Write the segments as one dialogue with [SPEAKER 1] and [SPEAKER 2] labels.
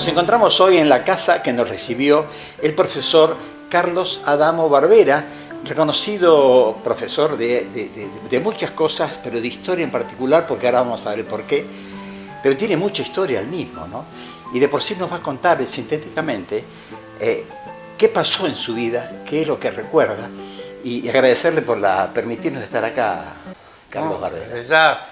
[SPEAKER 1] encontramos hoy en la casa que nos recibió el profesor Carlos Adamo Barbera, reconocido profesor de muchas cosas, pero de historia en particular, porque ahora vamos a ver por qué, pero tiene mucha historia el mismo, ¿no? Y de por sí nos va a contar sintéticamente qué pasó en su vida, qué es lo que recuerda, y agradecerle por permitirnos estar acá, Carlos Barbera.
[SPEAKER 2] Desde ya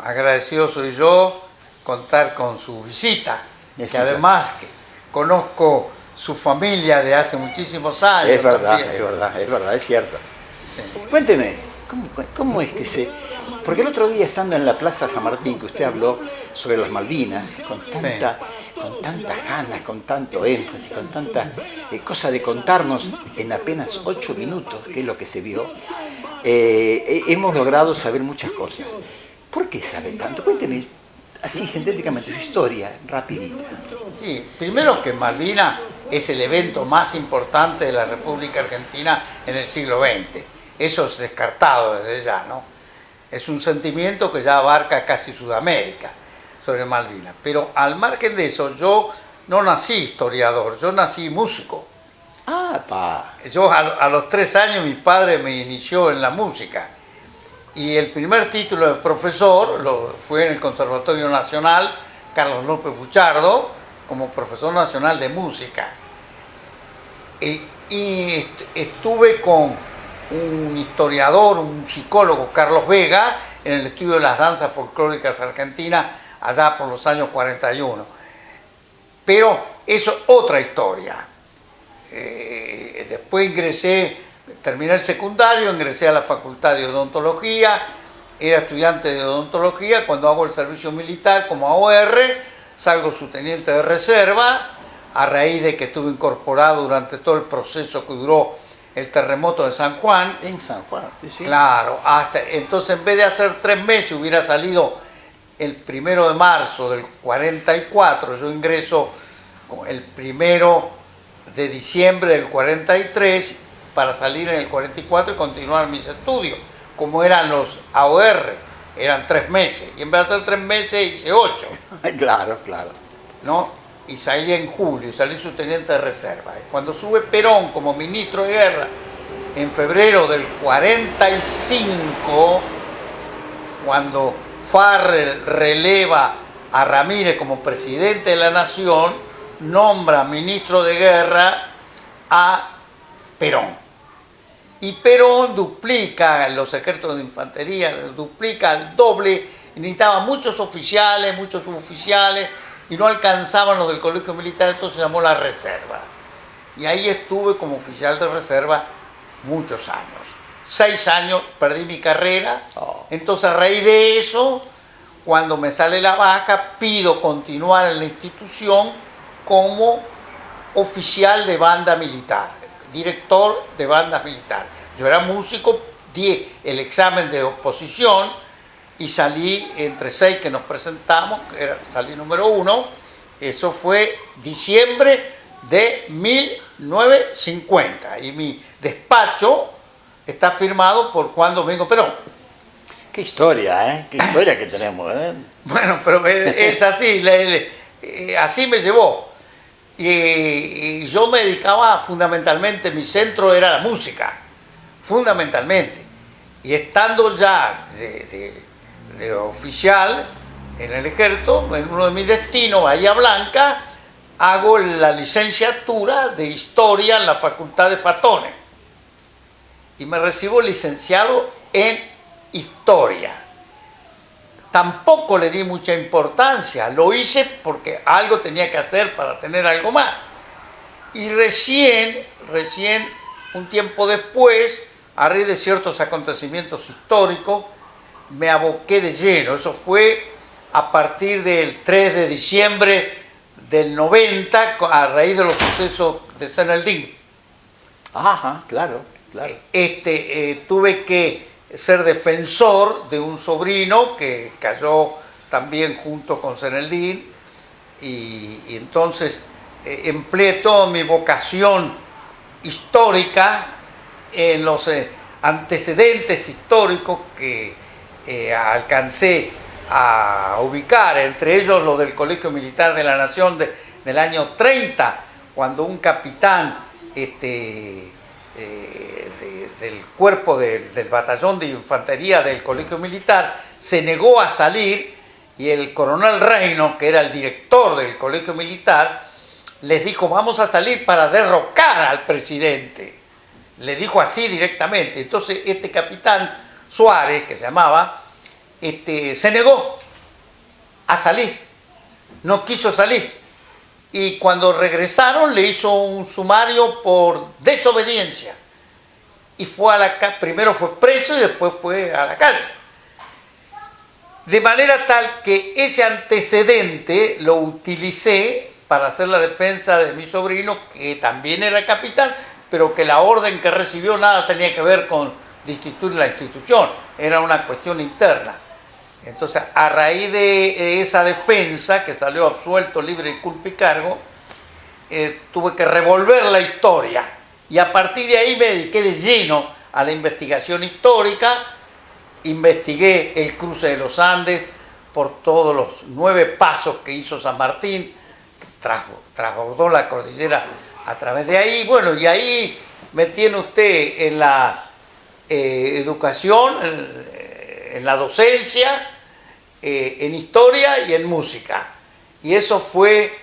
[SPEAKER 2] agradecido soy yo contar con su visita, que además que conozco su familia de hace muchísimos años.
[SPEAKER 1] Es verdad,
[SPEAKER 2] también.
[SPEAKER 1] es verdad, es cierto.
[SPEAKER 2] Sí.
[SPEAKER 1] Cuénteme, ¿cómo es que se...? Porque el otro día, estando en la Plaza San Martín, que usted habló sobre las Malvinas, con tantas ganas, con tanto énfasis, con tanta cosa de contarnos en apenas 8 minutos, que es lo que se vio, hemos logrado saber muchas cosas. ¿Por qué sabe tanto? Cuénteme, así sintéticamente, su historia, rapidita.
[SPEAKER 2] Sí, primero que Malvinas es el evento más importante de la República Argentina en el siglo XX. Eso es descartado desde ya, ¿no? Es un sentimiento que ya abarca casi Sudamérica sobre Malvinas. Pero al margen de eso, yo no nací historiador, yo nací músico.
[SPEAKER 1] Ah, pa.
[SPEAKER 2] Yo a los 3 años mi padre me inició en la música. Y el primer título de profesor fue en el Conservatorio Nacional Carlos López Buchardo, como profesor nacional de música. Y estuve con un historiador, un psicólogo, Carlos Vega, en el estudio de las danzas folclóricas argentinas, allá por los años 41. Pero eso es otra historia. Después terminé el secundario, ingresé a la Facultad de Odontología, era estudiante de odontología. Cuando hago el servicio militar como AOR, salgo subteniente de reserva, a raíz de que estuve incorporado durante todo el proceso que duró el terremoto de San Juan.
[SPEAKER 1] En San Juan, sí, sí.
[SPEAKER 2] Claro, entonces en vez de hacer 3 meses, hubiera salido el 1 de marzo del 44, yo ingreso el 1 de diciembre del 43, para salir en el 44 y continuar mis estudios, como eran los AOR, eran 3 meses, y en vez de hacer 3 meses hice 8.
[SPEAKER 1] Claro.
[SPEAKER 2] ¿No? Y salí en julio, salí subteniente de reserva. Cuando sube Perón como ministro de guerra, en febrero del 45, cuando Farrell releva a Ramírez como presidente de la Nación, nombra ministro de guerra a Perón. Y Perón duplica los ejércitos de infantería, duplica el doble, y necesitaba muchos oficiales, muchos suboficiales, y no alcanzaban los del colegio militar, entonces se llamó la reserva. Y ahí estuve como oficial de reserva muchos años. 6 años perdí mi carrera, entonces a raíz de eso, cuando me sale la baja, pido continuar en la institución como oficial de banda militar, director de banda militar. Yo era músico, di el examen de oposición y salí entre 6 que nos presentamos, salí número 1. Eso fue diciembre de 1950 y mi despacho está firmado por Juan Domingo Perón.
[SPEAKER 1] Qué historia, ¿eh? Qué historia que tenemos, ¿eh?
[SPEAKER 2] Bueno, pero es así, así me llevó. Y yo me dedicaba fundamentalmente, mi centro era la música, fundamentalmente. Y estando ya de oficial en el ejército, en uno de mis destinos, Bahía Blanca, hago la licenciatura de Historia en la Facultad de Fatones. Y me recibo licenciado en Historia. Tampoco le di mucha importancia, lo hice porque algo tenía que hacer para tener algo más. Y recién, un tiempo después, a raíz de ciertos acontecimientos históricos, me aboqué de lleno. Eso fue a partir del 3 de diciembre del 90, a raíz de los sucesos de San Eldín.
[SPEAKER 1] Ajá, claro.
[SPEAKER 2] Tuve que ser defensor de un sobrino que cayó también junto con Zeneldín, y entonces empleé toda mi vocación histórica en los antecedentes históricos que alcancé a ubicar, entre ellos lo del Colegio Militar de la Nación en el año 30, cuando un capitán del cuerpo del batallón de infantería del colegio militar se negó a salir, y el coronel Reino, que era el director del colegio militar, les dijo: vamos a salir para derrocar al presidente. Le dijo así directamente. Entonces este capitán Suárez, que se llamaba, se negó a salir, no quiso salir. Y cuando regresaron le hizo un sumario por desobediencia. Y fue primero fue preso y después fue a la calle. De manera tal que ese antecedente lo utilicé para hacer la defensa de mi sobrino, que también era capitán, pero que la orden que recibió nada tenía que ver con destituir la institución, era una cuestión interna. Entonces, a raíz de esa defensa, que salió absuelto, libre de culpa y cargo, tuve que revolver la historia, y a partir de ahí me dediqué de lleno a la investigación histórica. Investigué el cruce de los Andes por todos los 9 pasos que hizo San Martín, transbordó la cordillera a través de ahí. Bueno, y ahí me tiene usted en la educación, en la docencia, en historia y en música. Y eso fue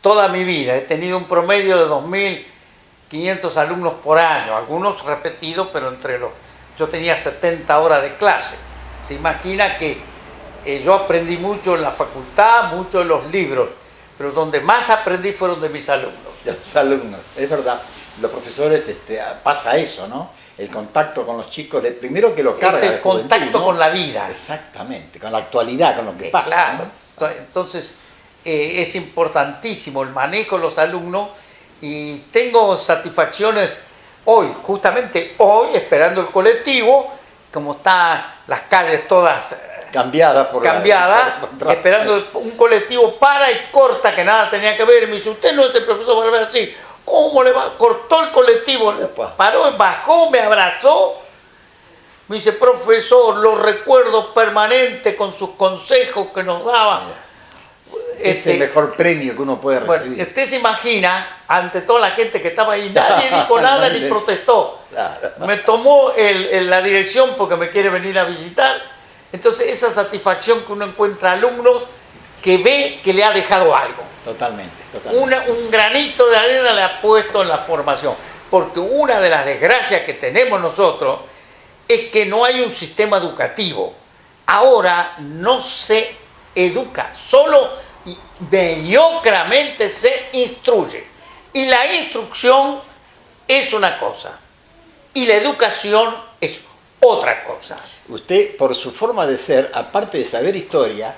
[SPEAKER 2] toda mi vida. He tenido un promedio de 2.500 alumnos por año, algunos repetidos, pero yo tenía 70 horas de clase. Se imagina que yo aprendí mucho en la facultad, mucho en los libros, pero donde más aprendí fueron de mis alumnos.
[SPEAKER 1] De los alumnos, es verdad. Los profesores pasa eso, ¿no? El contacto con los chicos, primero que lo carga.
[SPEAKER 2] Es el contacto, ¿no?, con la vida.
[SPEAKER 1] Exactamente, con la actualidad, con lo que pasa.
[SPEAKER 2] Claro,
[SPEAKER 1] ¿no?
[SPEAKER 2] Entonces es importantísimo el manejo de los alumnos, y tengo satisfacciones hoy, justamente hoy, esperando el colectivo, como están las calles todas
[SPEAKER 1] cambiadas,
[SPEAKER 2] esperando un colectivo, para y corta, que nada tenía que ver, y me dice: usted no es el profesor Barbera. Sí. ¿Cómo le va? Cortó el colectivo, paró, bajó, me abrazó, me dice: profesor, lo recuerdo permanente con sus consejos que nos daba.
[SPEAKER 1] Es el mejor premio que uno puede recibir.
[SPEAKER 2] Bueno, usted se imagina, ante toda la gente que estaba ahí, nadie dijo nada ni protestó.
[SPEAKER 1] Claro.
[SPEAKER 2] Me tomó la dirección porque me quiere venir a visitar. Entonces, esa satisfacción que uno encuentra alumnos que ve que le ha dejado algo.
[SPEAKER 1] Totalmente.
[SPEAKER 2] Un granito de arena le ha puesto en la formación. Porque una de las desgracias que tenemos nosotros es que no hay un sistema educativo. Ahora no se educa, solo y mediocremente se instruye. Y la instrucción es una cosa, y la educación es otra cosa.
[SPEAKER 1] Usted, por su forma de ser, aparte de saber historia,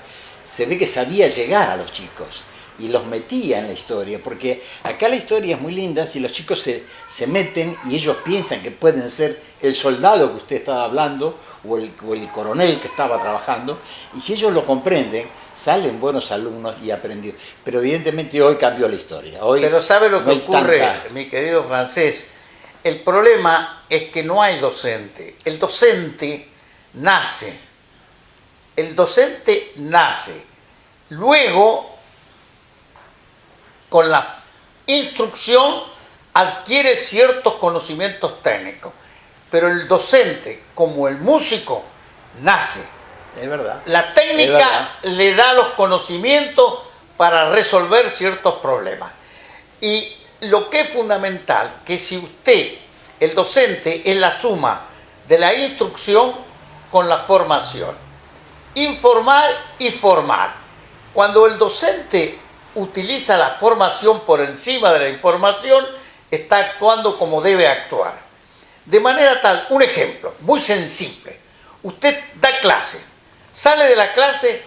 [SPEAKER 1] se ve que sabía llegar a los chicos y los metía en la historia, porque acá la historia es muy linda si los chicos se meten y ellos piensan que pueden ser el soldado que usted estaba hablando o el coronel que estaba trabajando, y si ellos lo comprenden, salen buenos alumnos y aprendidos. Pero evidentemente hoy cambió la historia. Hoy
[SPEAKER 2] pero ¿sabe lo que
[SPEAKER 1] no
[SPEAKER 2] ocurre, mi querido Francés? El problema es que no hay docente. El docente nace. Luego, con la instrucción, adquiere ciertos conocimientos técnicos. Pero el docente, como el músico, nace.
[SPEAKER 1] Es verdad.
[SPEAKER 2] La técnica le da los conocimientos para resolver ciertos problemas. Y lo que es fundamental, que si usted, el docente, es la suma de la instrucción con la formación. Informar y formar. Cuando el docente utiliza la formación por encima de la información, está actuando como debe actuar. De manera tal, un ejemplo muy sensible. Usted da clase, sale de la clase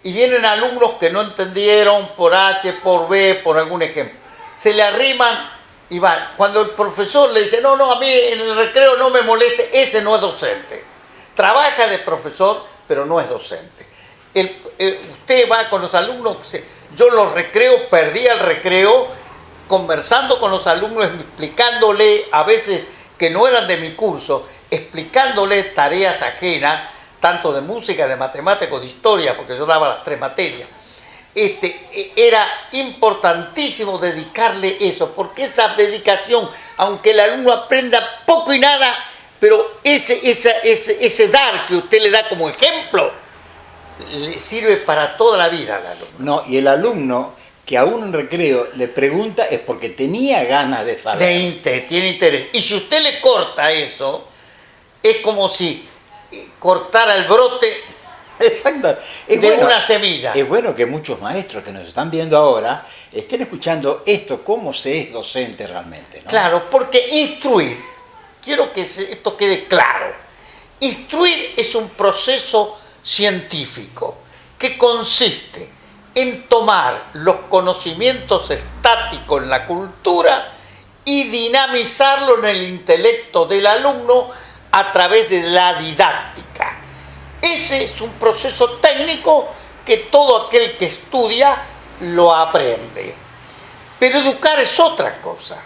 [SPEAKER 2] y vienen alumnos que no entendieron por H, por B, por algún ejemplo. Se le arriman y van. Cuando el profesor le dice: no, a mí en el recreo no me moleste, ese no es docente. Trabaja de profesor, pero no es docente. Usted va con los alumnos, yo los recreos, perdía el recreo conversando con los alumnos, explicándole, a veces que no eran de mi curso, explicándole tareas ajenas, tanto de música, de matemáticas, de historia, porque yo daba las 3 materias. era importantísimo dedicarle eso, porque esa dedicación, aunque el alumno aprenda poco y nada, pero ese dar que usted le da como ejemplo, le sirve para toda la vida al alumno.
[SPEAKER 1] No, y el alumno que aún en recreo le pregunta es porque tenía ganas de saber.
[SPEAKER 2] Tiene interés. Y si usted le corta eso, es como si cortara el brote
[SPEAKER 1] Exacto.
[SPEAKER 2] una semilla.
[SPEAKER 1] Es bueno que muchos maestros que nos están viendo ahora estén escuchando esto, cómo se es docente realmente, ¿no?
[SPEAKER 2] Claro, porque instruir, quiero que esto quede claro, instruir es un proceso científico que consiste en tomar los conocimientos estáticos en la cultura y dinamizarlo en el intelecto del alumno a través de la didáctica. Ese es un proceso técnico que todo aquel que estudia lo aprende. Pero educar es otra cosa.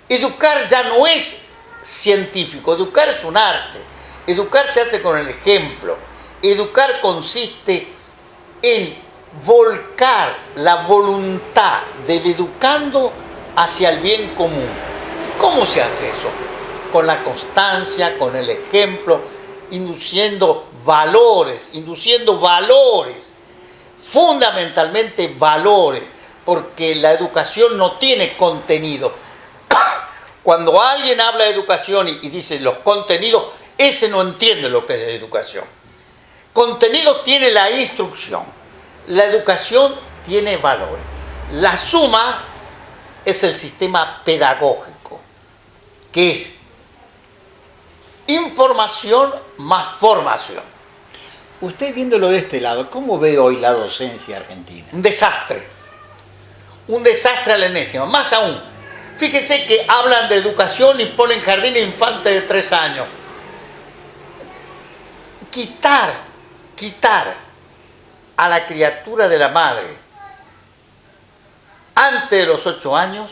[SPEAKER 2] Educar ya no es científico, educar es un arte. Educar se hace con el ejemplo. Educar consiste en volcar la voluntad del educando hacia el bien común. ¿Cómo se hace eso? Con la constancia, con el ejemplo, induciendo valores, fundamentalmente valores, porque la educación no tiene contenido. Cuando alguien habla de educación y dice los contenidos, ese no entiende lo que es educación. Contenido tiene la instrucción, la educación tiene valores. La suma es el sistema pedagógico, que es información más formación.
[SPEAKER 1] Usted viéndolo de este lado, ¿cómo ve hoy la docencia argentina?
[SPEAKER 2] Un desastre a la enésima. Más aún, fíjese que hablan de educación y ponen jardín de infantes de 3 años. Quitar a la criatura de la madre antes de los 8 años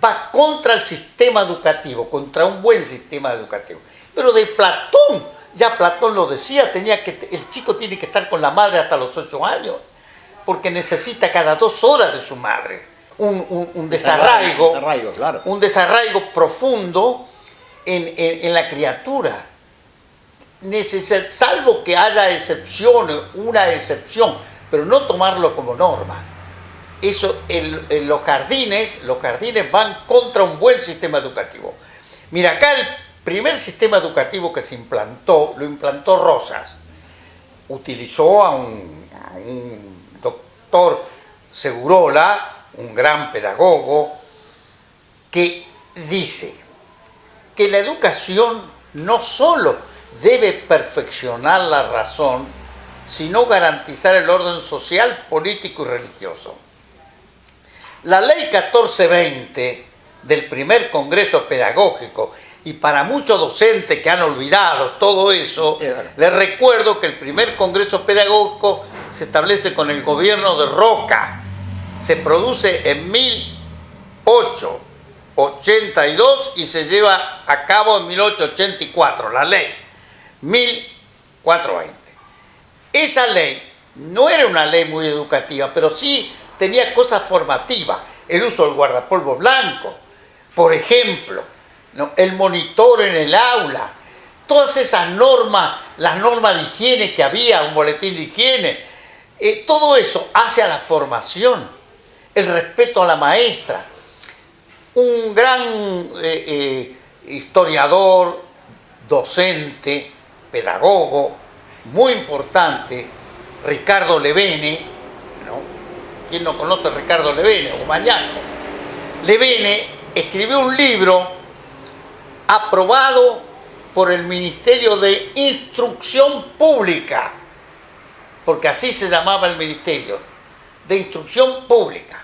[SPEAKER 2] va contra el sistema educativo, contra un buen sistema educativo. Pero de Platón, ya Platón lo decía, el chico tiene que estar con la madre hasta los 8 años, porque necesita cada 2 horas de su madre. Un desarraigo,
[SPEAKER 1] claro.
[SPEAKER 2] Un desarraigo profundo en la criatura. Salvo que haya excepciones, una excepción, pero no tomarlo como norma. Eso, los jardines van contra un buen sistema educativo. Mira, acá el primer sistema educativo que se implantó, lo implantó Rosas. Utilizó a un doctor Segurola, un gran pedagogo, que dice que la educación no solo debe perfeccionar la razón, sino garantizar el orden social, político y religioso. La ley 1420 del primer Congreso Pedagógico, y para muchos docentes que han olvidado todo eso, les recuerdo que el primer Congreso Pedagógico se establece con el gobierno de Roca, se produce en 1882 y se lleva a cabo en 1884, la ley 1420. Esa ley no era una ley muy educativa, pero sí tenía cosas formativas, el uso del guardapolvo blanco, por ejemplo, ¿no? El monitor en el aula, todas esas normas, las normas de higiene que había, un boletín de higiene, todo eso hacia la formación, el respeto a la maestra. Un gran historiador, docente, pedagogo, muy importante, Ricardo Levene, ¿no? ¿Quién no conoce a Ricardo Levene o Mañaco? Levene escribió un libro aprobado por el Ministerio de Instrucción Pública, porque así se llamaba el Ministerio de Instrucción Pública.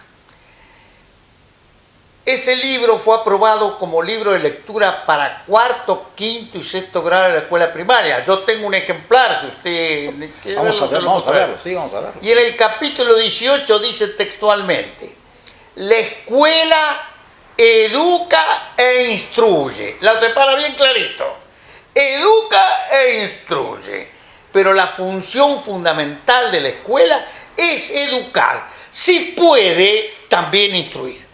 [SPEAKER 2] Ese libro fue aprobado como libro de lectura para 4º, 5º y 6º grado de la escuela primaria. Yo tengo un ejemplar, si usted quiere
[SPEAKER 1] vamos a verlo.
[SPEAKER 2] Y en el capítulo 18 dice textualmente: la escuela educa e instruye. La separa bien clarito. Educa e instruye. pero la función fundamental de la escuela es educar. Si puede, también instruir.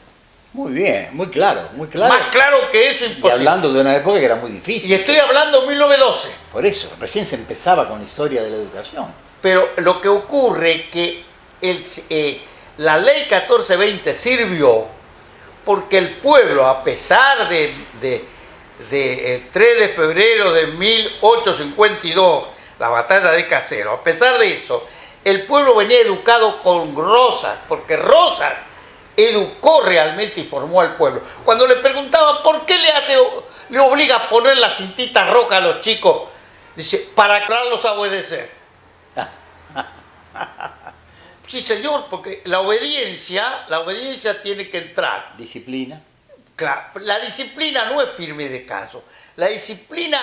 [SPEAKER 1] Muy bien, muy claro, muy claro.
[SPEAKER 2] Más claro que eso,
[SPEAKER 1] Y
[SPEAKER 2] imposible.
[SPEAKER 1] hablando de una época que era muy difícil.
[SPEAKER 2] Y estoy hablando de 1912.
[SPEAKER 1] Por eso, recién se empezaba con la historia de la educación.
[SPEAKER 2] Pero lo que ocurre es que la ley 1420 sirvió porque el pueblo, a pesar de el 3 de febrero de 1852, la batalla de Caseros, a pesar de eso, el pueblo venía educado con Rosas, porque Rosas educó realmente y formó al pueblo. Cuando le preguntaban por qué le obliga a poner la cintita roja a los chicos, dice, para aclararlos a obedecer. Sí, señor, porque la obediencia tiene que entrar.
[SPEAKER 1] Disciplina.
[SPEAKER 2] Claro, la disciplina no es firme descanso. La disciplina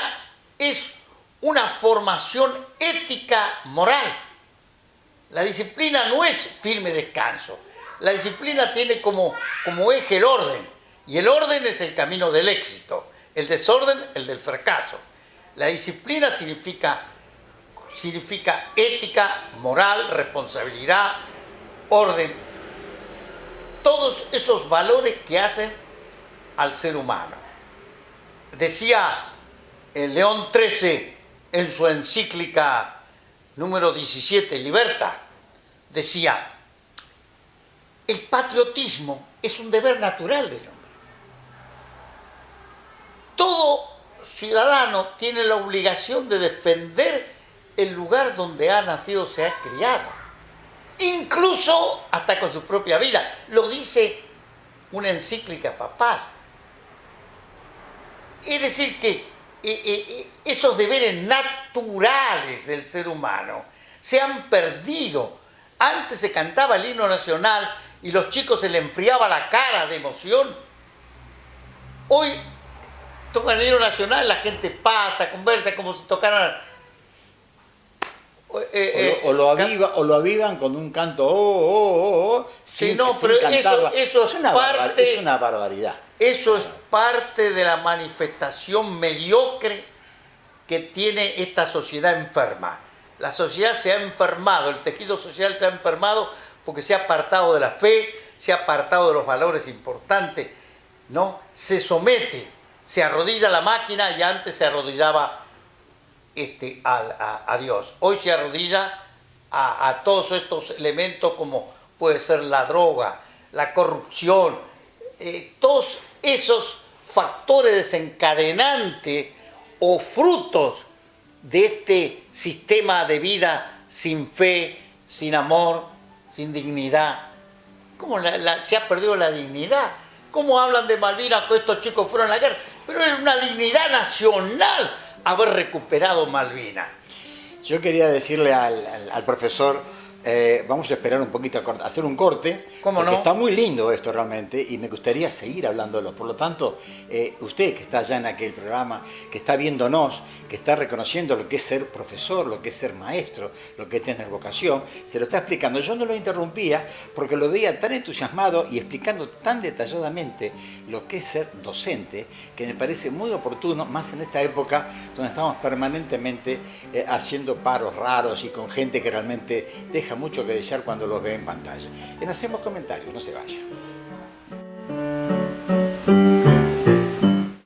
[SPEAKER 2] es una formación ética moral. La disciplina no es firme descanso. La disciplina tiene como eje el orden. Y el orden es el camino del éxito. El desorden, el del fracaso. La disciplina significa ética, moral, responsabilidad, orden. Todos esos valores que hacen al ser humano. Decía el León XIII en su encíclica número 17, Libertà, decía, el patriotismo es un deber natural del hombre. Todo ciudadano tiene la obligación de defender el lugar donde ha nacido, se ha criado, incluso hasta con su propia vida. Lo dice una encíclica papal. Es decir, que esos deberes naturales del ser humano se han perdido. Antes se cantaba el himno nacional y los chicos se les enfriaba la cara de emoción. Hoy tocan el himno nacional, la gente pasa, conversa como si tocaran...
[SPEAKER 1] o lo avivan con un canto
[SPEAKER 2] sí, no, pero eso es parte...
[SPEAKER 1] Es una barbaridad.
[SPEAKER 2] Eso es parte de la manifestación mediocre que tiene esta sociedad enferma. La sociedad se ha enfermado, el tejido social se ha enfermado porque se ha apartado de la fe, se ha apartado de los valores importantes, ¿no? Se somete, se arrodilla a la máquina y antes se arrodillaba a Dios. Hoy se arrodilla a todos estos elementos como puede ser la droga, la corrupción, todos esos factores desencadenantes o frutos de este sistema de vida sin fe, sin amor, sin dignidad. ¿Cómo se ha perdido la dignidad? ¿Cómo hablan de Malvinas que estos chicos fueron a la guerra? Pero es una dignidad nacional haber recuperado Malvinas.
[SPEAKER 1] Yo quería decirle al profesor, vamos a esperar un poquito, a hacer un corte.
[SPEAKER 2] ¿Cómo
[SPEAKER 1] porque
[SPEAKER 2] no?
[SPEAKER 1] Está muy lindo esto realmente y me gustaría seguir hablándolo. Por lo tanto, usted que está allá en aquel programa, que está viéndonos, que está reconociendo lo que es ser profesor, lo que es ser maestro, lo que es tener vocación, se lo está explicando. Yo no lo interrumpía porque lo veía tan entusiasmado y explicando tan detalladamente lo que es ser docente, que me parece muy oportuno, más en esta época donde estamos permanentemente haciendo paros raros y con gente que realmente deja mucho que desear cuando los ve en pantalla. Les hacemos comentarios, no se vayan.